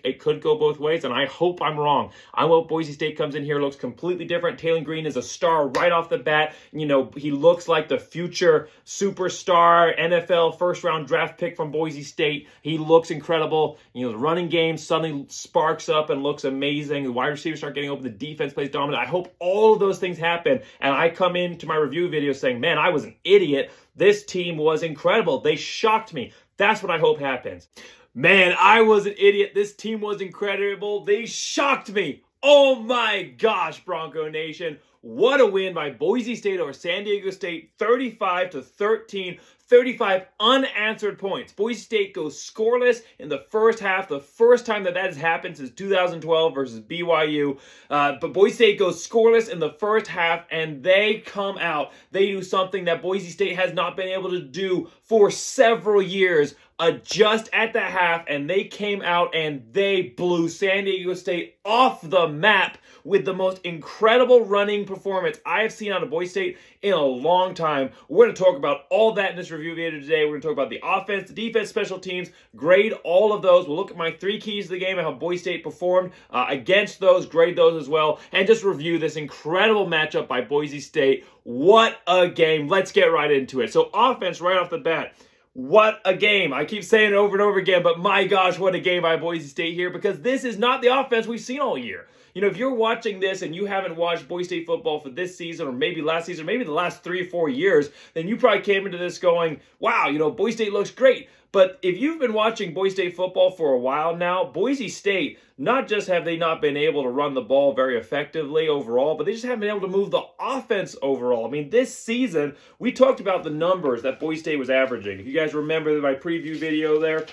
it could go both ways, and I hope I'm wrong. I hope Boise State comes in here, looks completely different. Taylen Green is a star right off the bat. He looks like the future superstar, NFL first-round draft pick from Boise State. He looks incredible. The running game suddenly sparks up and looks amazing. The wide receivers start getting open. The defense plays dominant. I hope all of those things happen, and I come into my review video saying, man, I was an idiot. This team was incredible. They shocked me. That's what I hope happens. Man, I was an idiot. This team was incredible. They shocked me. Oh my gosh, Bronco Nation. What a win by Boise State over San Diego State, 35-13. 35 unanswered points. Boise State goes scoreless in the first half, the first time that has happened since 2012 versus BYU. But Boise State goes scoreless in the first half, and they come out. They do something that Boise State has not been able to do for several years, adjust at the half, and they came out and they blew San Diego State off the map with the most incredible running performance I have seen out of Boise State in a long time. We're going to talk about all that in this review video today. We're going to talk about the offense, the defense, special teams, grade all of those. We'll look at my 3 keys to the game and how Boise State performed against those, grade those as well, and just review this incredible matchup by Boise State. What a game. Let's get right into it. So offense right off the bat. What a game. I keep saying it over and over again, but my gosh, what a game by Boise State here, because this is not the offense we've seen all year. If you're watching this and you haven't watched Boise State football for this season or maybe last season, or maybe the last 3 or 4 years, then you probably came into this going, wow, Boise State looks great. But if you've been watching Boise State football for a while now, Boise State, not just have they not been able to run the ball very effectively overall, but they just haven't been able to move the offense overall. I mean, this season, we talked about the numbers that Boise State was averaging. If you guys remember my preview video there,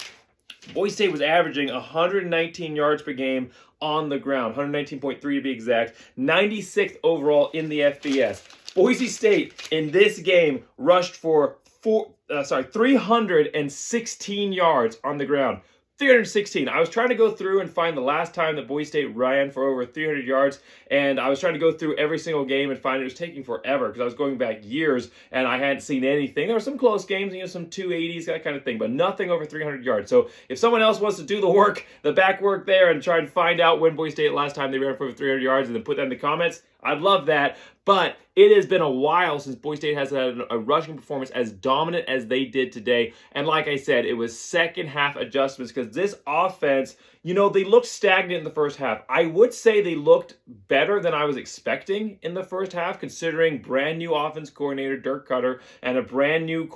Boise State was averaging 119 yards per game on the ground, 119.3 to be exact, 96th overall in the FBS. Boise State in this game rushed for 316 yards on the ground. 316. I was trying to go through and find the last time that Boise State ran for over 300 yards, and I was trying to go through every single game and find it was taking forever because I was going back years and I hadn't seen anything. There were some close games, some 280s, that kind of thing, but nothing over 300 yards. So if someone else wants to do the work, the back work there, and try and find out when Boise State last time they ran for over 300 yards and then put that in the comments, I'd love that. But it has been a while since Boise State has had a rushing performance as dominant as they did today. And like I said, it was second half adjustments because this offense, they looked stagnant in the first half. I would say they looked better than I was expecting in the first half, considering brand new offense coordinator Dirk Koetter and a brand new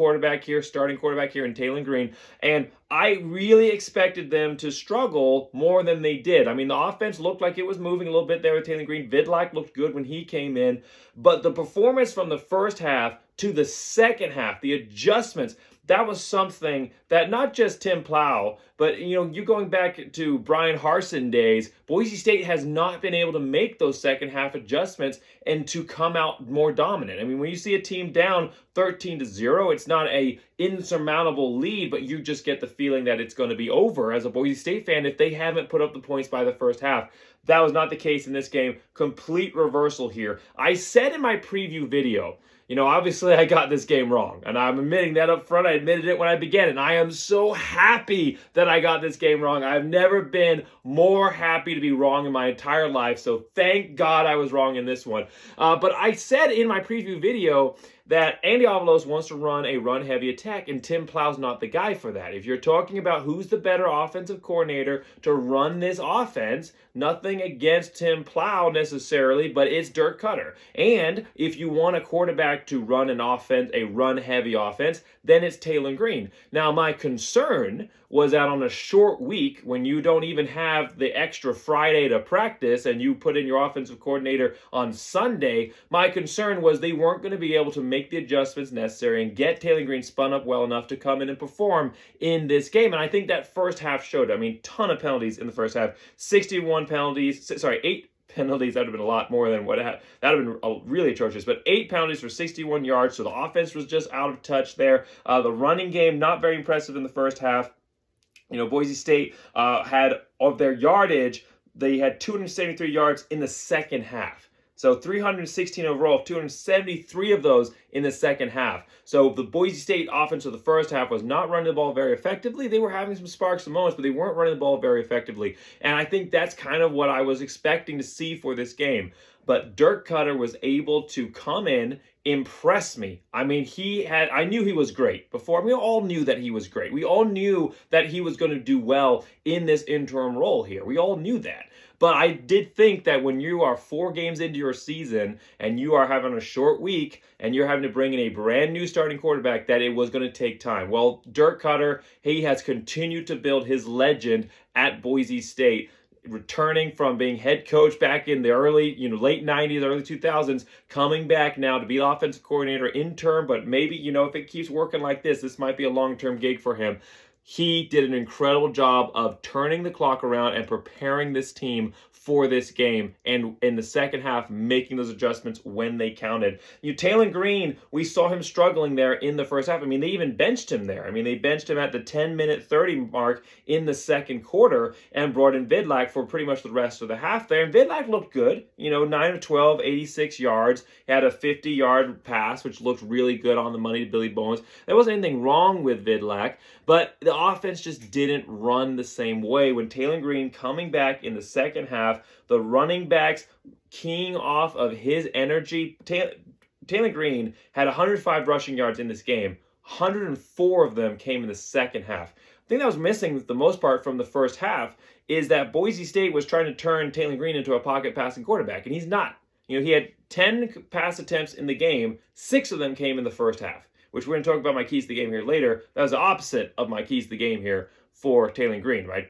starting quarterback here in Taylen Green. And I really expected them to struggle more than they did. I mean, the offense looked like it was moving a little bit there with Taylen Green. Vidlac looked good when he came in. But the performance from the first half to the second half, the adjustments, that was something that not just Tim Plow, but, you going back to Brian Harsin days, Boise State has not been able to make those second half adjustments and to come out more dominant. I mean, when you see a team down 13-0, it's not a insurmountable lead, but you just get the feeling that it's going to be over as a Boise State fan if they haven't put up the points by the first half. That was not the case in this game. Complete reversal here. I said in my preview video, obviously I got this game wrong, and I'm admitting that up front. I admitted it when I began, and I am so happy that I got this game wrong. I've never been more happy to be wrong in my entire life, so thank God I was wrong in this one. But I said in my preview video that Andy Avalos wants to run a run-heavy attack, and Tim Plow's not the guy for that. If you're talking about who's the better offensive coordinator to run this offense, nothing against Tim Plow necessarily, but it's Dirk Koetter. And if you want a quarterback to run an offense, a run-heavy offense, then it's Taylen Green. Now, my concern was that on a short week, when you don't even have the extra Friday to practice and you put in your offensive coordinator on Sunday, my concern was they weren't going to be able to make the adjustments necessary and get Taylen Green spun up well enough to come in and perform in this game. And I think that first half showed. I mean, ton of penalties in the first half. 8 penalties. That would have been a lot more than what that would have been really atrocious. But 8 penalties for 61 yards. So the offense was just out of touch there. The running game, not very impressive in the first half. Boise State had, of their yardage, they had 273 yards in the second half. So 316 overall, 273 of those in the second half. So the Boise State offense of the first half was not running the ball very effectively. They were having some sparks and moments, but they weren't running the ball very effectively. And I think that's kind of what I was expecting to see for this game. But Dirk Koetter was able to come in, impress me. I mean, I knew he was great before. We all knew that he was great. We all knew that he was going to do well in this interim role here. We all knew that. But I did think that when you are 4 games into your season and you are having a short week and you're having to bring in a brand new starting quarterback, that it was going to take time. Well, Dirk Koetter, he has continued to build his legend at Boise State, returning from being head coach back in the late 90s, early 2000s, coming back now to be offensive coordinator interim, but maybe, if it keeps working like this might be a long-term gig for him. He did an incredible job of turning the clock around and preparing this team for this game, and in the second half, making those adjustments when they counted. Taylen Green, we saw him struggling there in the first half. I mean, they even benched him there. I mean, they benched him at the 10-minute 30 mark in the second quarter and brought in Vidlac for pretty much the rest of the half there. And Vidlac looked good, 9 of 12, 86 yards. He had a 50-yard pass, which looked really good on the money to Billy Bones. There wasn't anything wrong with Vidlac, but the offense just didn't run the same way. When Taylen Green coming back in the second half, the running backs keying off of his energy. Taylen Green had 105 rushing yards in this game. 104 of them came in the second half. The thing that was missing the most part from the first half is that Boise State was trying to turn Taylen Green into a pocket passing quarterback, and he's not. He had 10 pass attempts in the game. 6 of them came in the first half, which we're going to talk about my keys to the game here later. That was the opposite of my keys to the game here for Taylen Green, right?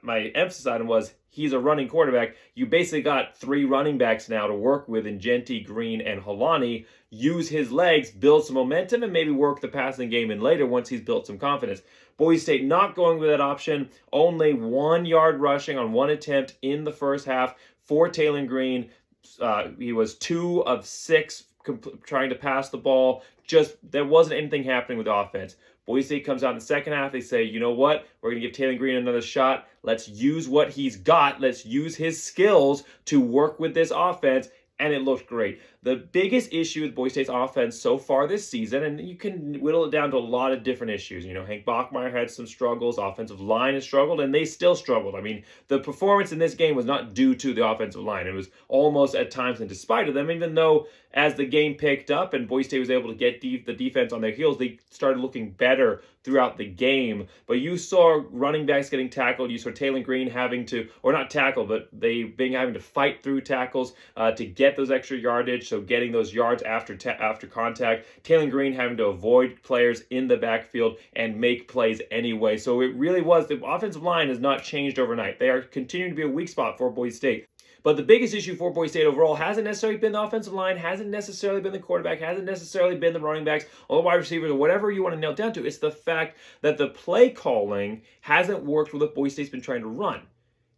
My emphasis on him was he's a running quarterback. You basically got 3 running backs now to work with in Genty, Green, and Holani. Use his legs, build some momentum, and maybe work the passing game in later once he's built some confidence. Boise State not going with that option. Only 1 yard rushing on 1 attempt in the first half for Taylen Green. He was 2 of 6 trying to pass the ball. Just there wasn't anything happening with the offense. Boise State comes out in the second half. They say, you know what? We're going to give Taylen Green another shot. Let's use what he's got. Let's use his skills to work with this offense. And it looked great. The biggest issue with Boise State's offense so far this season, and you can whittle it down to a lot of different issues. Hank Bachmeier had some struggles. Offensive line has struggled, and they still struggled. I mean, the performance in this game was not due to the offensive line. It was almost at times in despite of them, even though as the game picked up and Boise State was able to get the defense on their heels, they started looking better throughout the game. But you saw running backs getting tackled. You saw Taylen Green having to, or not tackled, but having to fight through tackles to get those extra yardage, so getting those yards after contact. Taylen Green having to avoid players in the backfield and make plays anyway. So it really was, the offensive line has not changed overnight. They are continuing to be a weak spot for Boise State. But the biggest issue for Boise State overall hasn't necessarily been the offensive line, hasn't necessarily been the quarterback, hasn't necessarily been the running backs or the wide receivers or whatever you want to nail down to. It's the fact that the play calling hasn't worked with what Boise State's been trying to run.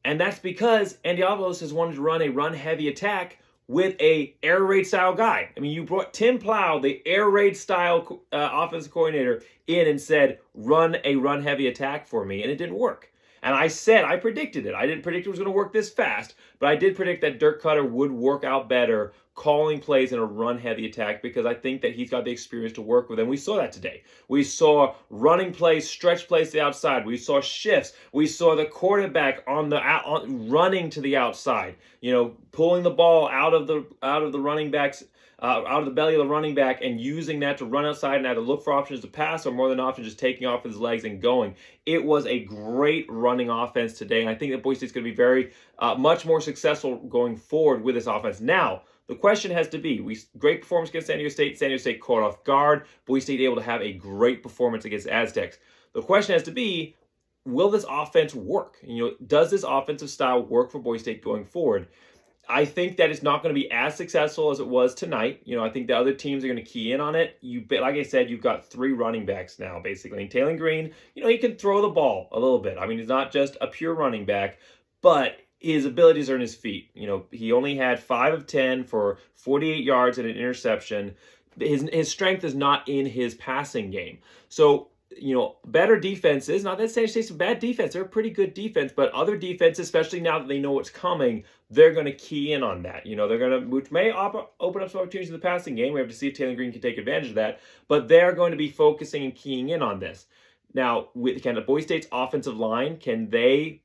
And that's because Andy Avalos has wanted to run a run-heavy attack with a air raid style guy. I mean, you brought Tim Plow, the air raid style offensive coordinator, in and said, run a run-heavy attack for me, and it didn't work. And I predicted it. I didn't predict it was going to work this fast, but I did predict that Dirk Koetter would work out better calling plays in a run-heavy attack because I think that he's got the experience to work with. And we saw that today. We saw running plays, stretch plays to the outside. We saw shifts. We saw the quarterback running to the outside, pulling the ball out of the running backs, out of the belly of the running back and using that to run outside and either look for options to pass or more than often just taking off with his legs and going. It was a great running offense today, and I think that Boise State's going to be very much more successful going forward with this offense. Now, the question has to be, great performance against San Diego State. San Diego State caught off guard. Boise State able to have a great performance against Aztecs. The question has to be, will this offense work? Does this offensive style work for Boise State going forward? I think that it's not going to be as successful as it was tonight. I think the other teams are going to key in on it. Like I said, you've got 3 running backs now, basically. And Taylen Green, he can throw the ball a little bit. I mean, he's not just a pure running back, but his abilities are in his feet. He only had 5 of 10 for 48 yards and an interception. His strength is not in his passing game. So better defenses, not that San Diego State's a bad defense, they're a pretty good defense, but other defenses, especially now that they know what's coming, they're going to key in on that. They're going to, which may open up some opportunities in the passing game. We have to see if Taylen Green can take advantage of that, but they're going to be focusing and keying in on this. Now, can the Boise State's offensive line, can they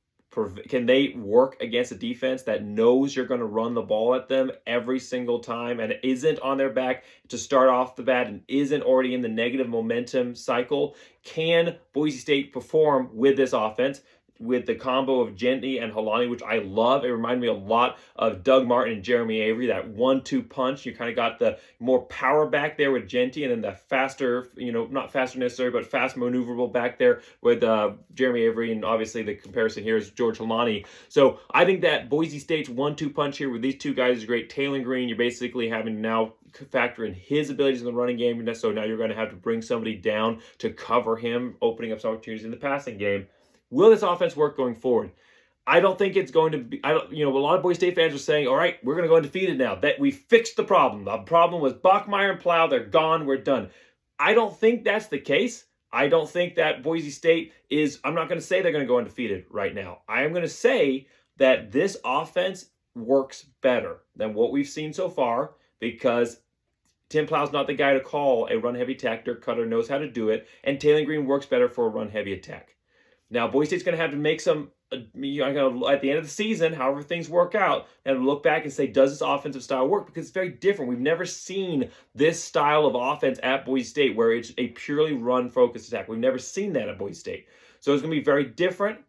work against a defense that knows you're going to run the ball at them every single time and isn't on their back to start off the bat and isn't already in the negative momentum cycle? Can Boise State perform with this offense, with the combo of Genty and Holani, which I love? It reminded me a lot of Doug Martin and Jeremy Avery, that 1-2 punch. You kind of got the more power back there with Genty, and then the faster, not faster necessarily, but fast maneuverable back there with Jeremy Avery, and obviously the comparison here is George Holani. So I think that Boise State's 1-2 punch here with these two guys is great. Taylen Green, you're basically having to now factor in his abilities in the running game, so now you're going to have to bring somebody down to cover him, opening up some opportunities in the passing game. Will this offense work going forward? I don't think it's going to be. A lot of Boise State fans are saying, all right, we're going to go undefeated now, that we fixed the problem. The problem was Bachmeier and Plow. They're gone. We're done. I don't think that's the case. I don't think that Boise State is, I'm not going to say they're going to go undefeated right now. I am going to say that this offense works better than what we've seen so far, because Tim Plow's not the guy to call a run-heavy attack. Dirk Koetter knows how to do it, and Taylen Green works better for a run-heavy attack. Now, Boise State's going to have to make some, at the end of the season, however things work out, and look back and say, does this offensive style work? Because it's very different. We've never seen this style of offense at Boise State, where it's a purely run-focused attack. We've never seen that at Boise State. So it's going to be very different,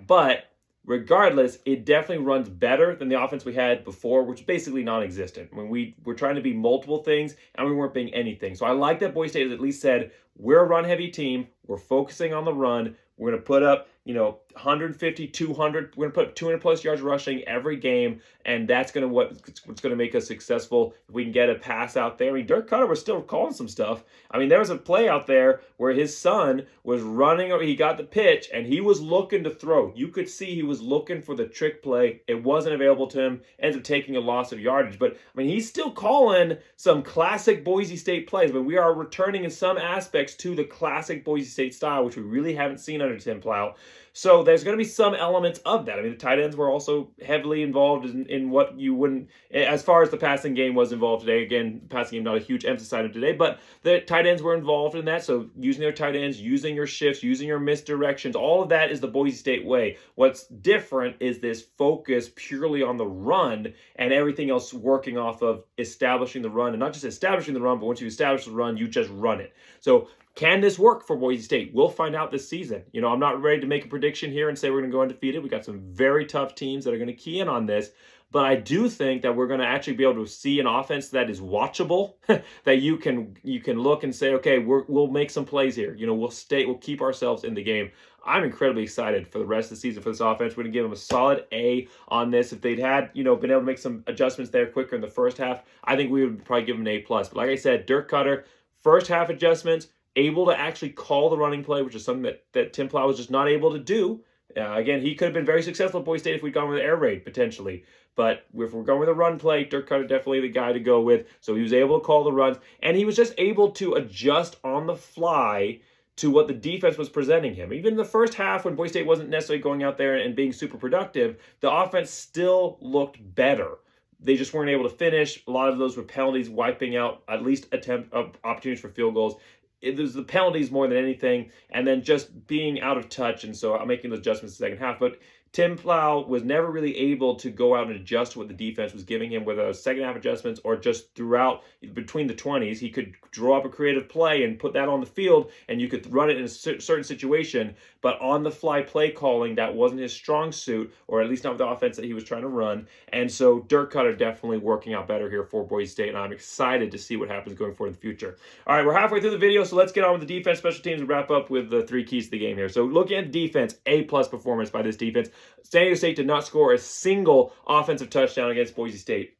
but regardless, it definitely runs better than the offense we had before, which is basically non-existent. I mean, we were trying to be multiple things, and we weren't being anything. So I like that Boise State has at least said, we're a run-heavy team. We're focusing on the run. We're going to put up, 150, 200. We're going to put 200-plus yards rushing every game, and that's what's going to make us successful. If we can get a pass out there. I mean, Dirk Koetter was still calling some stuff. I mean, there was a play out there where his son was running, or he got the pitch, and he was looking to throw. You could see he was looking for the trick play. It wasn't available to him. Ends up taking a loss of yardage. But, I mean, he's still calling some classic Boise State plays. But we are returning in some aspects to the classic Boise State style, which we really haven't seen under Tim Plow. So there's going to be some elements of that. I mean, the tight ends were also heavily involved in what you wouldn't, as far as the passing game was involved today. Again, passing game not a huge emphasis item today, but the tight ends were involved in that. So using their tight ends, using your shifts, using your misdirections, all of that is the Boise State way. What's different is this focus purely on the run and everything else working off of establishing the run, and not just establishing the run, but once you establish the run, you just run it. So can this work for Boise State? We'll find out this season. I'm not ready to make a prediction here and say we're going to go undefeated. We got some very tough teams that are going to key in on this. But I do think that we're going to actually be able to see an offense that is watchable, that you can look and say, okay, we'll make some plays here. We'll keep ourselves in the game. I'm incredibly excited for the rest of the season for this offense. We're going to give them a solid A on this. If they'd had, been able to make some adjustments there quicker in the first half, I think we would probably give them an A+. But like I said, Dirk Koetter, first half adjustments, able to actually call the running play, which is something that Tim Plow was just not able to do. Again, he could have been very successful at Boise State if we'd gone with an air raid, potentially. But if we're going with a run play, Dirk Koetter definitely the guy to go with. So he was able to call the runs, and he was just able to adjust on the fly to what the defense was presenting him. Even in the first half, when Boise State wasn't necessarily going out there and being super productive, the offense still looked better. They just weren't able to finish. A lot of those were penalties, wiping out at least opportunities for field goals. It was the penalties more than anything, and then just being out of touch, and so I'm making those adjustments in the second half. But Tim Plow was never really able to go out and adjust what the defense was giving him, whether it was second half adjustments or just throughout between the 20s. He could draw up a creative play and put that on the field, and you could run it in a certain situation. But on the fly play calling, that wasn't his strong suit, or at least not with the offense that he was trying to run. And so Dirk Koetter definitely working out better here for Boise State, and I'm excited to see what happens going forward in the future. All right, we're halfway through the video, so let's get on with the defense, special teams, and wrap up with the 3 keys to the game here. So looking at defense, A+ performance by this defense. San Diego State did not score a single offensive touchdown against Boise State.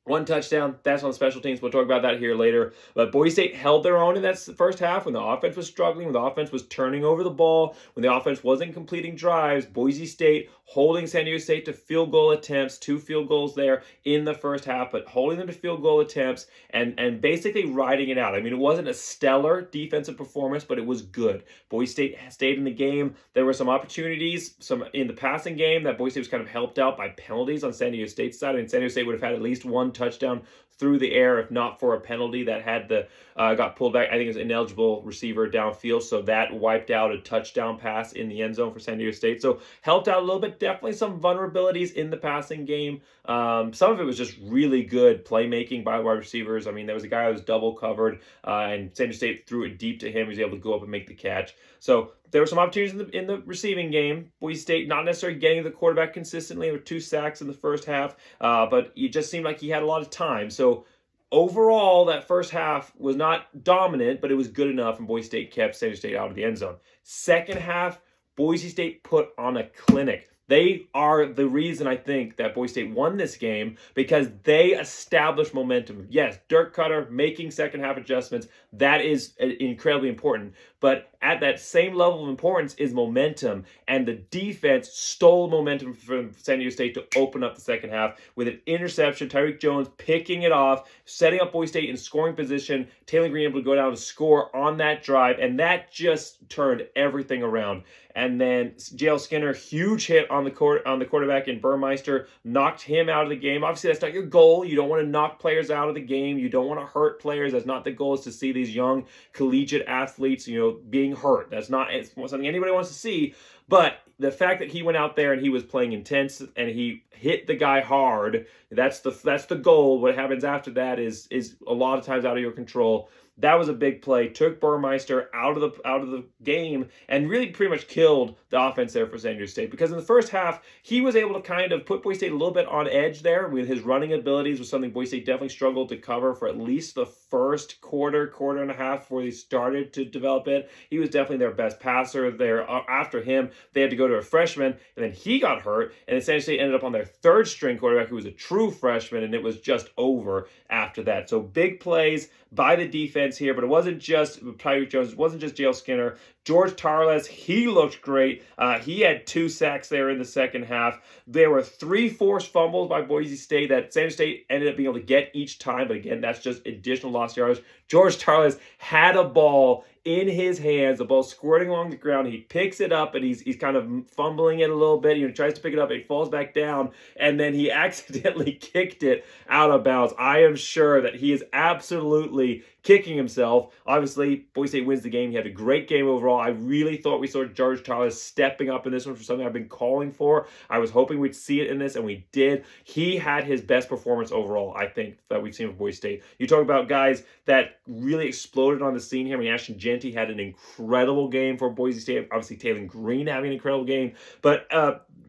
One touchdown, that's on special teams. We'll talk about that here later. But Boise State held their own in that first half when the offense was struggling, when the offense was turning over the ball, when the offense wasn't completing drives. Boise State holding San Diego State to field goal attempts, 2 field goals there in the first half, but holding them to field goal attempts and basically riding it out. I mean, it wasn't a stellar defensive performance, but it was good. Boise State stayed in the game. There were some opportunities, some in the passing game that Boise State was kind of helped out by penalties on San Diego State's side. I mean, San Diego State would have had at least one touchdown through the air if not for a penalty that had the got pulled back. I think it was an ineligible receiver downfield, so that wiped out a touchdown pass in the end zone for San Diego State. So helped out a little bit. Definitely some vulnerabilities in the passing game. Some of it was just really good playmaking by wide receivers. I mean, there was a guy who was double covered, and San Diego State threw it deep to him. He was able to go up and make the catch. So there were some opportunities in the receiving game. Boise State not necessarily getting the quarterback consistently. There were 2 sacks in the first half, but it just seemed like he had a lot of time. So overall, that first half was not dominant, but it was good enough, and Boise State kept San Diego State out of the end zone. Second half, Boise State put on a clinic. They are the reason I think that Boise State won this game, because they established momentum. Yes, Dirk Koetter making second half adjustments, that is incredibly important. But at that same level of importance is momentum, and the defense stole momentum from San Diego State to open up the second half with an interception. Tyreek Jones picking it off, setting up Boise State in scoring position. Taylen Green able to go down and score on that drive, and that just turned everything around. And then J.L. Skinner, huge hit on the quarterback in Burmeister, knocked him out of the game. Obviously, that's not your goal. You don't want to knock players out of the game. You don't want to hurt players. That's not the goal, is to see these young collegiate athletes, being hurt. That's not something anybody wants to see. But the fact that he went out there and he was playing intense and he hit the guy hard, that's the goal. What happens after that is a lot of times out of your control. That was a big play. Took Burmeister out of the game and really pretty much killed the offense there for San Diego State. Because in the first half, he was able to kind of put Boise State a little bit on edge there with his running abilities, was something Boise State definitely struggled to cover for at least the first quarter and a half before they started to develop it. He was definitely their best passer there. After him, they had to go to a freshman, and then he got hurt, and then San Diego State ended up on their third string quarterback, who was a true freshman, and it was just over after that. So big plays by the defense here, but it wasn't just Tyreek Jones, it wasn't just J.L. Skinner. George Tarles, he looked great. He had 2 sacks there in the second half. There were 3 forced fumbles by Boise State that San Diego State ended up being able to get each time, but again, that's just additional lost yards. George Tarles had a ball in his hands, the ball squirting along the ground. He picks it up and he's kind of fumbling it a little bit. He tries to pick it up, it falls back down, and then he accidentally kicked it out of bounds. I am sure that he is absolutely kicking himself. Obviously, Boise State wins the game. He had a great game overall. I really thought we saw George Tarles stepping up in this one for something I've been calling for. I was hoping we'd see it in this, and we did. He had his best performance overall, I think, that we've seen from Boise State. You talk about guys that really exploded on the scene here. I mean, Ashton Jeanty had an incredible game for Boise State. Obviously, Taylen Green having an incredible game. But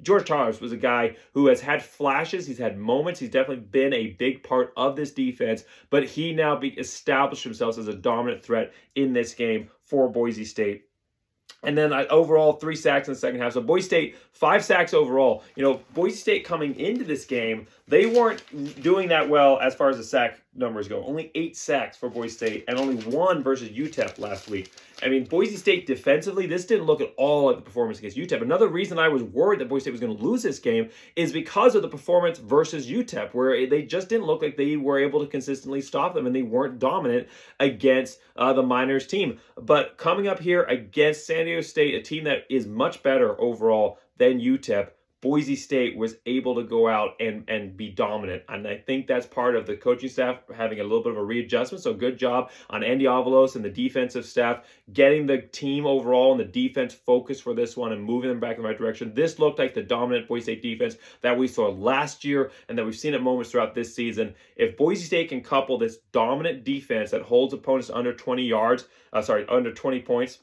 George Tarles was a guy who has had flashes. He's had moments. He's definitely been a big part of this defense. But he now established himself as a dominant threat in this game for Boise State. And then overall, 3 sacks in the second half. So Boise State, 5 sacks overall. Boise State coming into this game, they weren't doing that well as far as the sack numbers go. Only 8 sacks for Boise State and only 1 versus UTEP last week. I mean, Boise State defensively, this didn't look at all like the performance against UTEP. Another reason I was worried that Boise State was going to lose this game is because of the performance versus UTEP, where they just didn't look like they were able to consistently stop them, and they weren't dominant against the Miners team. But coming up here against San Diego State, a team that is much better overall than UTEP, Boise State was able to go out and be dominant. And I think that's part of the coaching staff having a little bit of a readjustment. So good job on Andy Avalos and the defensive staff getting the team overall and the defense focused for this one and moving them back in the right direction. This looked like the dominant Boise State defense that we saw last year and that we've seen at moments throughout this season. If Boise State can couple this dominant defense that holds opponents under 20 points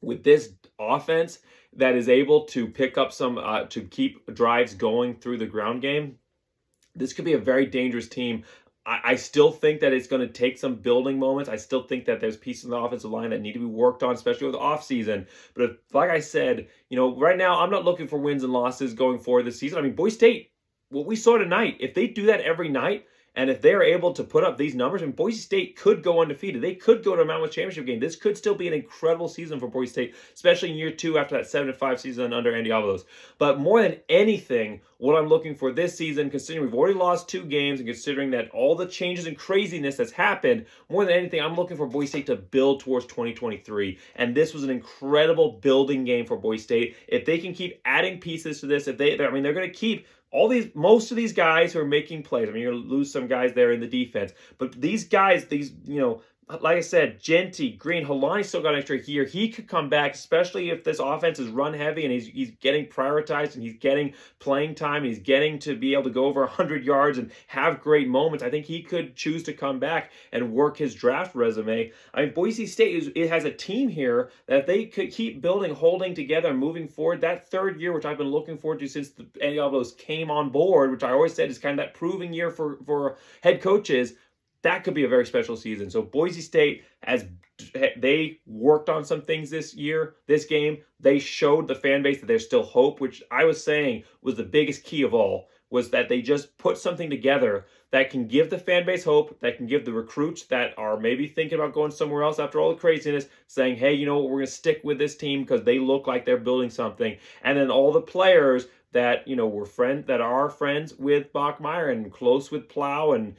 with this offense that is able to pick up some, to keep drives going through the ground game, this could be a very dangerous team. I still think that it's going to take some building moments. I still think that there's pieces in the offensive line that need to be worked on, especially with the offseason. But like I said, right now I'm not looking for wins and losses going forward this season. I mean, Boise State, what we saw tonight, if they do that every night, And if they're able to put up these numbers, and Boise State could go undefeated, they could go to a Mountain West Championship game. This could still be an incredible season for Boise State, especially in year 2 after that 7-5 season under Andy Avalos. But more than anything, what I'm looking for this season, considering we've already lost 2 games and considering that all the changes and craziness that's happened, more than anything, I'm looking for Boise State to build towards 2023. And this was an incredible building game for Boise State. If they can keep adding pieces to this, they're going to keep most of these guys who are making plays. I mean, you're going to lose some guys there in the defense, but these guys, like I said, Genty, Green, Halani still got an extra year. He could come back, especially if this offense is run heavy and he's getting prioritized and he's getting playing time. And he's getting to be able to go over 100 yards and have great moments. I think he could choose to come back and work his draft resume. I mean, Boise State has a team here that if they could keep building, holding together, and moving forward, that third year, which I've been looking forward to since the Andy Avalos came on board, which I always said is kind of that proving year for head coaches, that could be a very special season. So Boise State, they worked on some things this game. They showed the fan base that there's still hope, which I was saying was the biggest key of all, was that they just put something together that can give the fan base hope, that can give the recruits that are maybe thinking about going somewhere else after all the craziness, saying, hey, you know what, we're going to stick with this team because they look like they're building something. And then all the players that are friends with Bachmeier and close with Plow and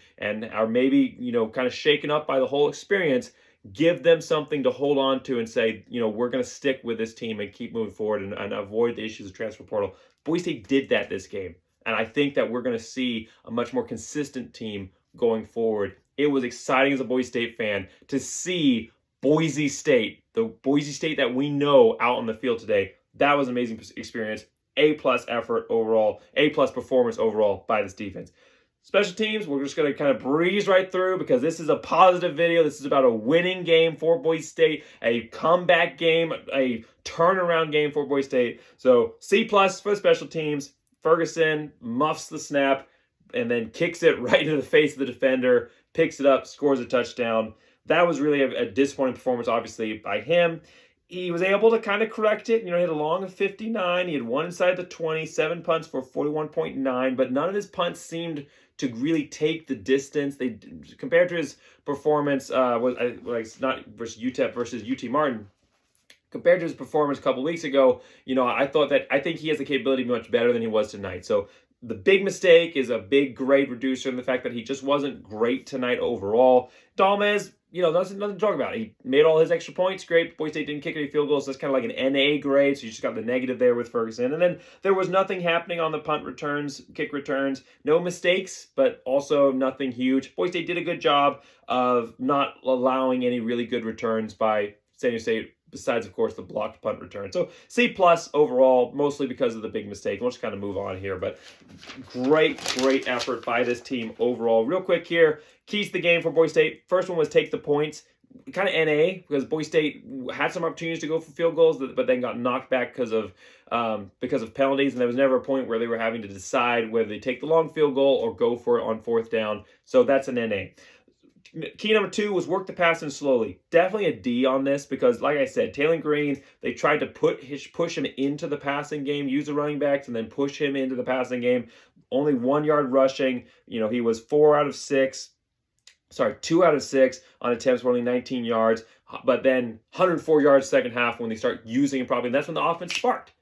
are maybe kind of shaken up by the whole experience, give them something to hold on to and say, we're going to stick with this team and keep moving forward and avoid the issues of transfer portal. Boise State did that this game, and I think that we're going to see a much more consistent team going forward. It was exciting as a Boise State fan to see Boise State, the Boise State that we know, out on the field today. That was an amazing experience. A+ effort overall, A+ performance overall by this defense. Special teams, we're just going to kind of breeze right through because this is a positive video. This is about a winning game for Boise State, a comeback game, a turnaround game for Boise State. So C+ for the special teams. Ferguson muffs the snap and then kicks it right into the face of the defender, picks it up, scores a touchdown. That was really a disappointing performance, obviously, by him. He was able to kind of correct it. He had a long of 59. He had one inside the 20, 7 punts for 41.9, but none of his punts seemed to really take the distance. They, compared to his performance, not versus UTEP versus UT Martin, compared to his performance a couple weeks ago, I think he has the capability to be much better than he was tonight. So the big mistake is a big grade reducer in the fact that he just wasn't great tonight overall. Dalmez, nothing to talk about. He made all his extra points, great. Boise State didn't kick any field goals, so that's kind of like an NA grade, so you just got the negative there with Ferguson. And then there was nothing happening on the punt returns, kick returns. No mistakes, but also nothing huge. Boise State did a good job of not allowing any really good returns by San Diego State, besides, of course, the blocked punt return. So C+ overall, mostly because of the big mistake. We'll just kind of move on here, but great effort by this team overall. Real quick here, keys to the game for Boise State. First one was take the points. Kind of NA, because Boise State had some opportunities to go for field goals, but then got knocked back because of penalties, and there was never a point where they were having to decide whether they take the long field goal or go for it on 4th down. So that's an NA. Key number 2 was work the pass in slowly. Definitely a D on this because, like I said, Taylen Green, they tried to push him into the passing game, use the running backs, and then push him into the passing game. Only 1 yard rushing. He was 2 out of 6 on attempts for only 19 yards. But then 104 yards second half when they start using him properly. And that's when the offense sparked.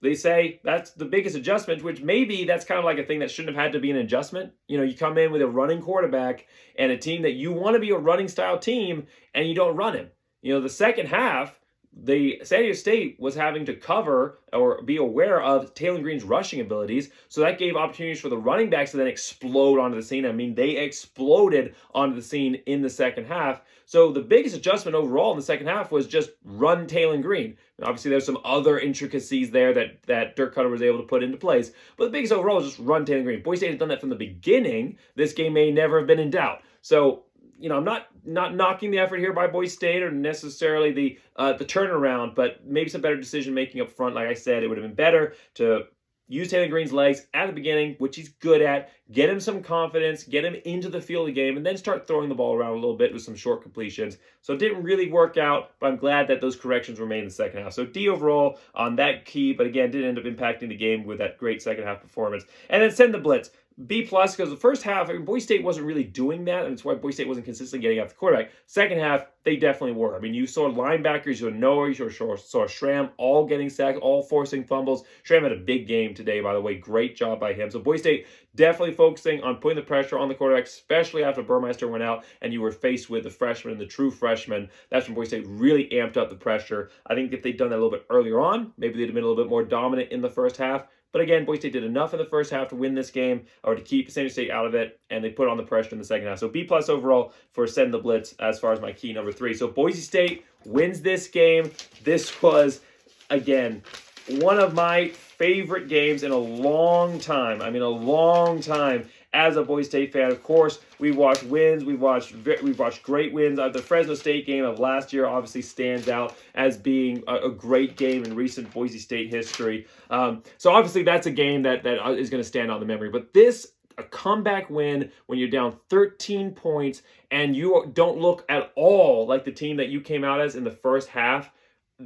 They say that's the biggest adjustment, which maybe that's kind of like a thing that shouldn't have had to be an adjustment. You come in with a running quarterback and a team that you want to be a running style team and you don't run him. The second half, the San Diego State was having to cover or be aware of Taylen Green's rushing abilities. So that gave opportunities for the running backs to then explode onto the scene. I mean, they exploded onto the scene in the second half. So the biggest adjustment overall in the second half was just run Taylen Green. Obviously, there's some other intricacies there that Dirk Koetter was able to put into place. But the biggest overall is just run Taylen Green. Boise State has done that from the beginning. This game may never have been in doubt. So, I'm not knocking the effort here by Boise State or necessarily the turnaround, but maybe some better decision-making up front. Like I said, it would have been better to use Taylen Green's legs at the beginning, which he's good at, get him some confidence, get him into the field of the game, and then start throwing the ball around a little bit with some short completions. So it didn't really work out, but I'm glad that those corrections were made in the second half. So D overall on that key, but again, did end up impacting the game with that great second half performance. And then send the blitz. B plus, because the first half, I mean, Boise State wasn't really doing that, and that's why Boise State wasn't consistently getting after the quarterback. Second half, they definitely were. I mean, you saw linebackers, you saw Noah, you saw Schramm all getting sacked, all forcing fumbles. Schramm had a big game today, by the way. Great job by him. So Boise State definitely focusing on putting the pressure on the quarterback, especially after Burmeister went out and you were faced with the freshman, the true freshman. That's when Boise State really amped up the pressure. I think if they'd done that a little bit earlier on, maybe they'd have been a little bit more dominant in the first half. But again, Boise State did enough in the first half to win this game or to keep San Diego State out of it, and they put on the pressure in the second half. So B plus overall for sending the blitz as far as my key number 3. So Boise State wins this game. This was, again, one of my favorite games in a long time. I mean, a long time. As a Boise State fan, of course, we've watched wins. We've watched great wins. The Fresno State game of last year obviously stands out as being a great game in recent Boise State history. So obviously that's a game that is going to stand out in the memory. But this, a comeback win when you're down 13 points and you don't look at all like the team that you came out as in the first half,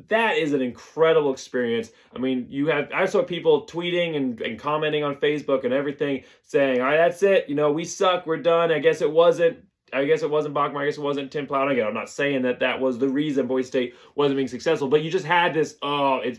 that is an incredible experience. I mean, I saw people tweeting and commenting on Facebook and everything saying, all right, that's it. You know, we suck. We're done. I guess it wasn't Bachmeier. I guess it wasn't Tim Plowden. Again, I'm not saying that was the reason Boise State wasn't being successful, but you just had this,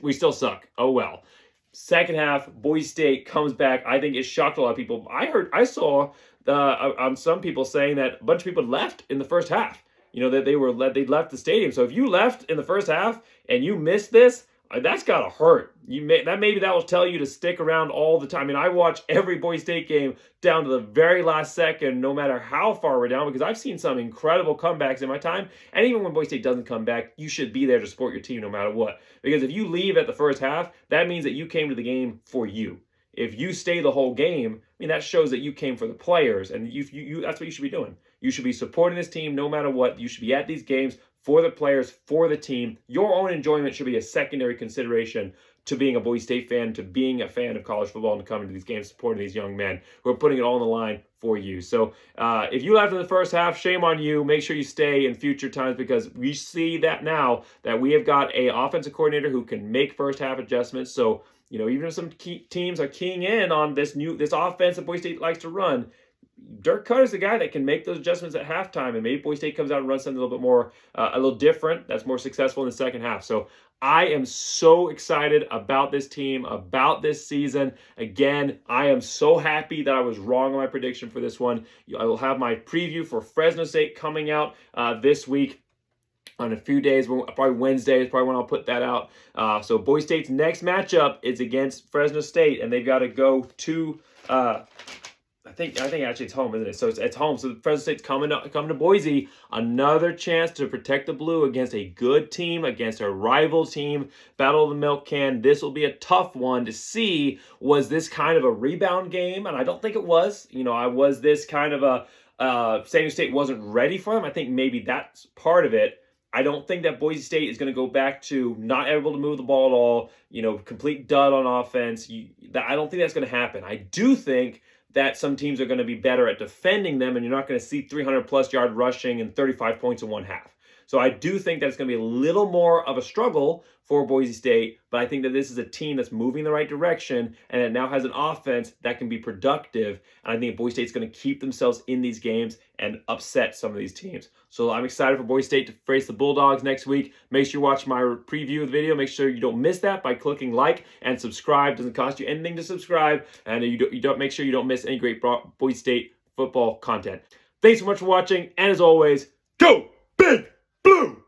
we still suck. Oh, well. Second half, Boise State comes back. I think it shocked a lot of people. I saw on some people saying that a bunch of people left in the first half. You know, that they left the stadium. So if you left in the first half and you missed this, that's gotta hurt. Maybe that will tell you to stick around all the time. I mean, I watch every Boise State game down to the very last second, no matter how far we're down, because I've seen some incredible comebacks in my time. And even when Boise State doesn't come back, you should be there to support your team no matter what. Because if you leave at the first half, that means that you came to the game for you. If you stay the whole game, I mean, that shows that you came for the players, and that's what you should be doing. You should be supporting this team no matter what. You should be at these games for the players, for the team. Your own enjoyment should be a secondary consideration to being a Boise State fan, to being a fan of college football, and coming to these games, supporting these young men who are putting it all on the line for you. So if you left in the first half, shame on you. Make sure you stay in future times, because we see that now that we have got an offensive coordinator who can make first half adjustments. So, you know, even if some teams are keying in on this offense that Boise State likes to run, Dirk Koetter is the guy that can make those adjustments at halftime, and maybe Boise State comes out and runs something a little bit more, a little different, that's more successful in the second half. So I am so excited about this team, about this season. Again, I am so happy that I was wrong on my prediction for this one. I will have my preview for Fresno State coming out this week. On a few days, probably Wednesday is probably when I'll put that out. So Boise State's next matchup is against Fresno State, and they've got to go to, I think actually it's home, isn't it? So it's home. So Fresno State's coming to Boise. Another chance to protect the blue against a good team, against a rival team. Battle of the Milk Can. This will be a tough one to see. Was this kind of a rebound game? And I don't think it was. You know, was this kind of a San Diego State wasn't ready for them? I think maybe that's part of it. I don't think that Boise State is going to go back to not able to move the ball at all, you know, complete dud on offense. I don't think that's going to happen. I do think that some teams are going to be better at defending them, and you're not going to see 300-plus yard rushing and 35 points in one half. So I do think that it's going to be a little more of a struggle for Boise State, but I think that this is a team that's moving in the right direction, and it now has an offense that can be productive. And I think Boise State's going to keep themselves in these games and upset some of these teams. So I'm excited for Boise State to face the Bulldogs next week. Make sure you watch my preview of the video. Make sure you don't miss that by clicking like and subscribe. It doesn't cost you anything to subscribe, and you don't make sure you don't miss any great Boise State football content. Thanks so much for watching, and as always, go Big Blue!